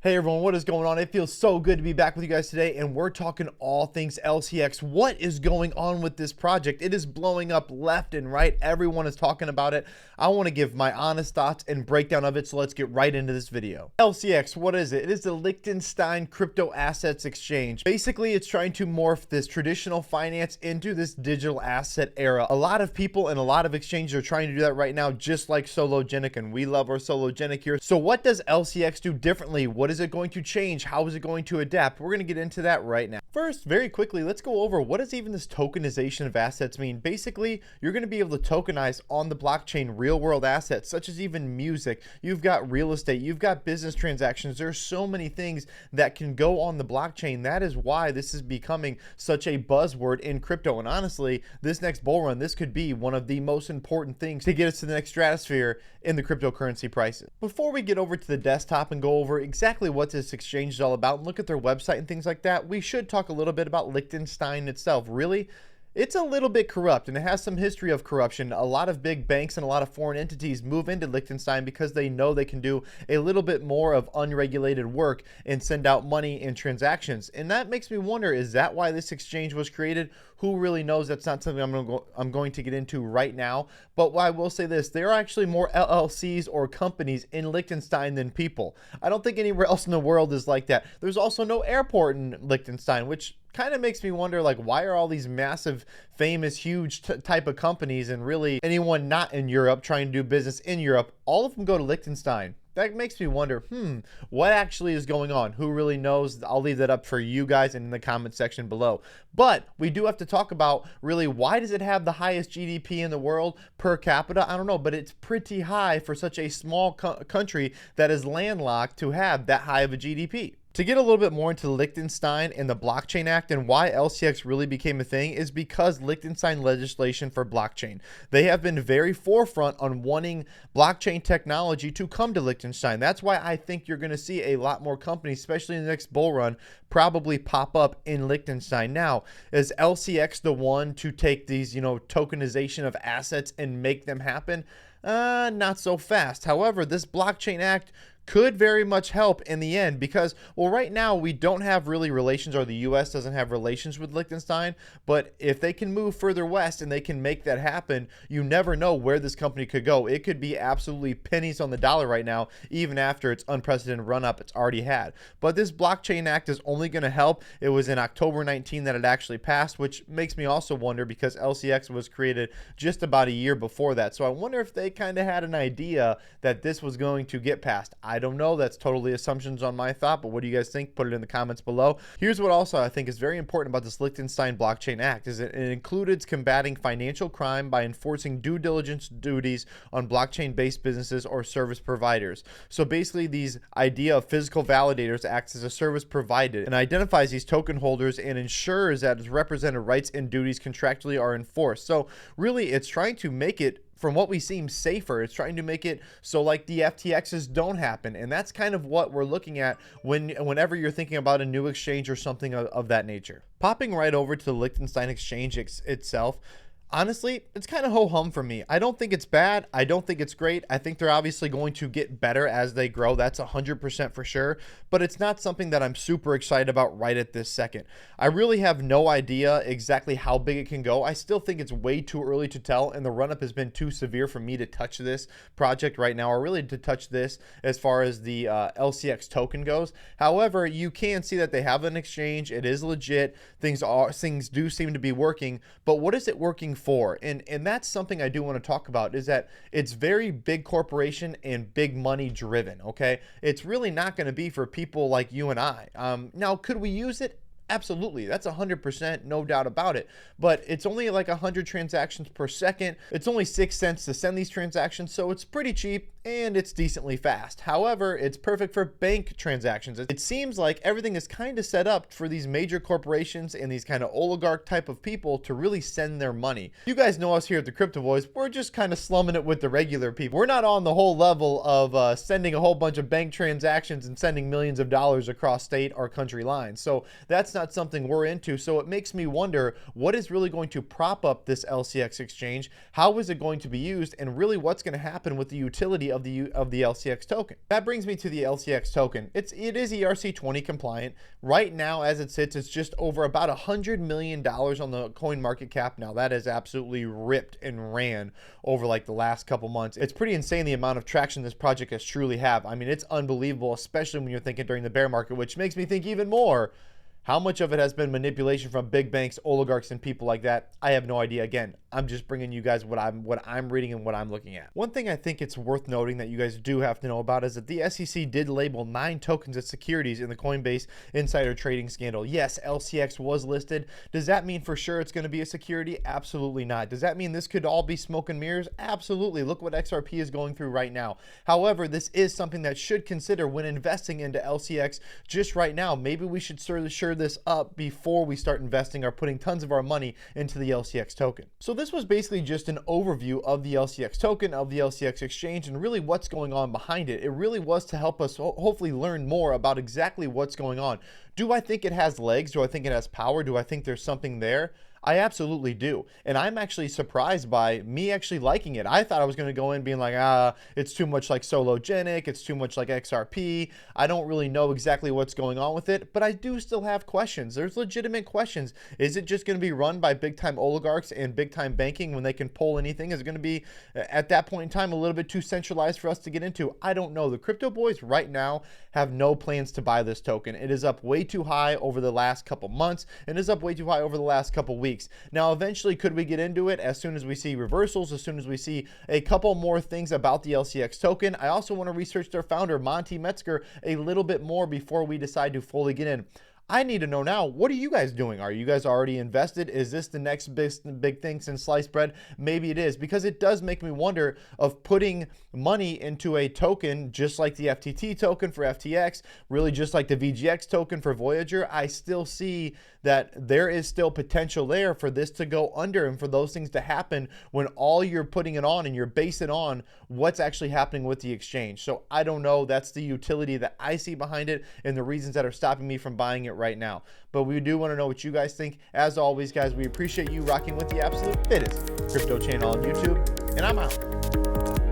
Hey everyone, what is going on? It feels so good to be back with you guys today, and we're talking all things LCX. What is going on with this project? It is blowing up left and right. Everyone is talking about it. I want to give my honest thoughts and breakdown of it, so let's get right into this video. LCX, what is it? It is the Liechtenstein Crypto Assets Exchange. Basically, it's trying to morph this traditional finance into this digital asset era. A lot of people and a lot of exchanges are trying to do that right now, just like Sologenic, and we love our Sologenic here. So what does LCX do differently? What is it going to change? How is it going to adapt? We're going to get into that right now. First, very quickly, let's go over what does even this tokenization of assets mean. Basically, you're going to be able to tokenize on the blockchain real world assets, such as even music. You've got real estate, you've got business transactions. There's so many things that can go on the blockchain. That is why this is becoming such a buzzword in crypto. And honestly, this next bull run, this could be one of the most important things to get us to the next stratosphere in the cryptocurrency prices. Before we get over to the desktop and go over exactly what this exchange is all about and look at their website and things like that, we should talk a little bit about Liechtenstein itself. Really, it's a little bit corrupt, and it has some history of corruption. A lot of big banks and a lot of foreign entities move into Liechtenstein because they know they can do a little bit more of unregulated work and send out money in transactions. And that makes me wonder, is that why this exchange was created? Who really knows? That's not something I'm going to get into right now. But I will say this, there are actually more LLCs or companies in Liechtenstein than people. I don't think anywhere else in the world is like that. There's also no airport in Liechtenstein, which kind of makes me wonder, like, why are all these massive, famous, huge type of companies, and really anyone not in Europe trying to do business in Europe, all of them go to Liechtenstein? That makes me wonder, what actually is going on? Who really knows? I'll leave that up for you guys and in the comment section below. But we do have to talk about, really, why does it have the highest GDP in the world per capita? I don't know, but it's pretty high for such a small country that is landlocked to have that high of a GDP. To get a little bit more into Liechtenstein and the Blockchain Act and why LCX really became a thing is because Liechtenstein legislation for blockchain. They have been very forefront on wanting blockchain technology to come to Liechtenstein. That's why I think you're going to see a lot more companies, especially in the next bull run, probably pop up in Liechtenstein. Now, is LCX the one to take these, tokenization of assets and make them happen? Not so fast. However, this Blockchain Act could very much help in the end because, well, right now we don't have really relations, or the US doesn't have relations with Liechtenstein, but if they can move further west and they can make that happen, you never know where this company could go. It could be absolutely pennies on the dollar right now, even after its unprecedented run up it's already had. But this Blockchain Act is only going to help. It was in October 19 that it actually passed, which makes me also wonder because LCX was created just about a year before that. So I wonder if they kind of had an idea that this was going to get passed. I don't know. That's totally assumptions on my thought, but what do you guys think? Put it in the comments below. Here's what also I think is very important about this Liechtenstein Blockchain Act is it included combating financial crime by enforcing due diligence duties on blockchain-based businesses or service providers. So basically, these idea of physical validators acts as a service provider and identifies these token holders and ensures that its represented rights and duties contractually are enforced. So really, it's trying to make it, from what we seem, safer. It's trying to make it so like the FTXs don't happen. And that's kind of what we're looking at whenever you're thinking about a new exchange or something of that nature. Popping right over to the Liechtenstein exchange itself, honestly, it's kind of ho-hum for me. I don't think it's bad. I don't think it's great. I think they're obviously going to get better as they grow. That's 100% for sure. But it's not something that I'm super excited about right at this second. I really have no idea exactly how big it can go. I still think it's way too early to tell, and the run-up has been too severe for me to touch this project right now, or really to touch this as far as the LCX token goes. However, you can see that they have an exchange. It is legit. Things do seem to be working. But what is it working for? And that's something I do want to talk about, is that it's very big corporation and big money driven. Okay, it's really not going to be for people like you and I. Now, could we use it? Absolutely. That's 100%, no doubt about it. But it's only like 100 transactions per second. It's only 6 cents to send these transactions, so it's pretty cheap and it's decently fast. However, it's perfect for bank transactions. It seems like everything is kind of set up for these major corporations and these kind of oligarch type of people to really send their money. You guys know us here at the Crypto Boys. We're just kind of slumming it with the regular people. We're not on the whole level of sending a whole bunch of bank transactions and sending millions of dollars across state or country lines. So that's not something we're into. So it makes me wonder, what is really going to prop up this LCX exchange? How is it going to be used? And really, what's going to happen with the utility of the LCX token. That brings me to the LCX token. It is ERC20 compliant. Right now, as it sits, it's just over about $100 million on the coin market cap. Now that is absolutely ripped and ran over like the last couple months. It's pretty insane the amount of traction this project has truly have. I mean, it's unbelievable, especially when you're thinking during the bear market, which makes me think even more. How much of it has been manipulation from big banks, oligarchs, and people like that? I have no idea. Again, I'm just bringing you guys what I'm reading and what I'm looking at. One thing I think it's worth noting that you guys do have to know about is that the SEC did label 9 tokens as securities in the Coinbase insider trading scandal. Yes, LCX was listed. Does that mean for sure it's going to be a security? Absolutely not. Does that mean this could all be smoke and mirrors? Absolutely. Look what XRP is going through right now. However, this is something that should consider when investing into LCX just right now. Maybe we should sure this up before we start investing or putting tons of our money into the LCX token. So this was basically just an overview of the LCX token, of the LCX exchange, and really what's going on behind it. It really was to help us hopefully learn more about exactly what's going on. Do I think it has legs? Do I think it has power? Do I think there's something there? I absolutely do. And I'm actually surprised by me actually liking it. I thought I was going to go in being like, it's too much like Sologenic. It's too much like XRP. I don't really know exactly what's going on with it, but I do still have questions. There's legitimate questions. Is it just going to be run by big time oligarchs and big time banking when they can pull anything? Is it going to be at that point in time a little bit too centralized for us to get into? I don't know. The crypto boys right now have no plans to buy this token. It is up way too high over the last couple months and is up way too high over the last couple weeks. Now, eventually, could we get into it as soon as we see reversals, as soon as we see a couple more things about the LCX token? I also want to research their founder, Monty Metzger, a little bit more before we decide to fully get in. I need to know now, what are you guys doing? Are you guys already invested? Is this the next big thing since sliced bread? Maybe it is, because it does make me wonder of putting money into a token just like the FTT token for FTX, really just like the VGX token for Voyager. I still see that there is still potential there for this to go under and for those things to happen when all you're putting it on and you're basing on what's actually happening with the exchange. So I don't know. That's the utility that I see behind it and the reasons that are stopping me from buying it right now. But we do want to know what you guys think. As always, guys, we appreciate you rocking with the absolute fittest crypto channel on YouTube, and I'm out.